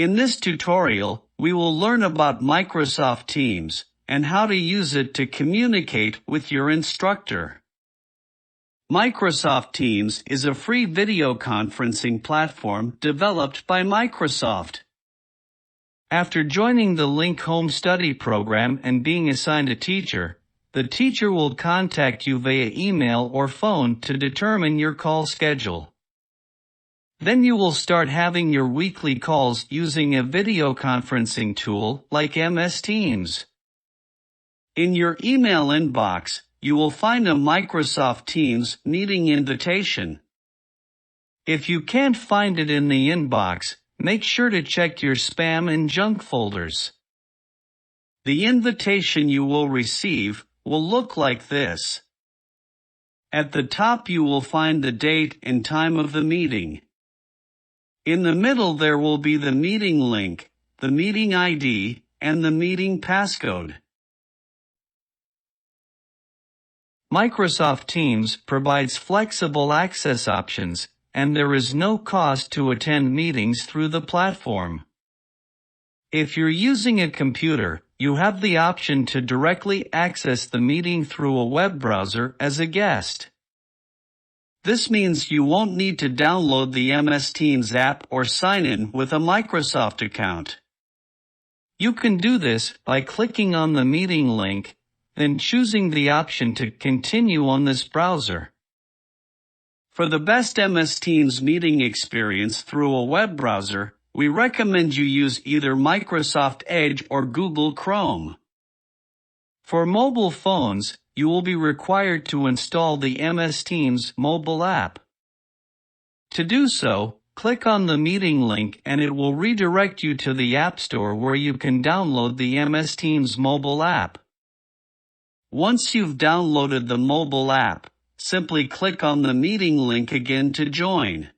In this tutorial, we will learn about Microsoft Teams and how to use it to communicate with your instructor. Microsoft Teams is a free video conferencing platform developed by Microsoft. After joining the Link Home Study program and being assigned a teacher, the teacher will contact you via email or phone to determine your call schedule. Then you will start having your weekly calls using a video conferencing tool like MS Teams. In your email inbox, you will find a Microsoft Teams meeting invitation. If you can't find it in the inbox, make sure to check your spam and junk folders. The invitation you will receive will look like this. At the top you will find the date and time of the meeting. In the middle there will be the meeting link, the meeting ID, and the meeting passcode. Microsoft Teams provides flexible access options, and there is no cost to attend meetings through the platform. If you're using a computer, you have the option to directly access the meeting through a web browser as a guest. This means you won't need to download the MS Teams app or sign in with a Microsoft account. You can do this by clicking on the meeting link, then choosing the option to continue on this browser. For the best MS Teams meeting experience through a web browser, we recommend you use either Microsoft Edge or Google Chrome. For mobile phones, you will be required to install the MS Teams mobile app. To do so, click on the meeting link and it will redirect you to the App Store where you can download the MS Teams mobile app. Once you've downloaded the mobile app, simply click on the meeting link again to join.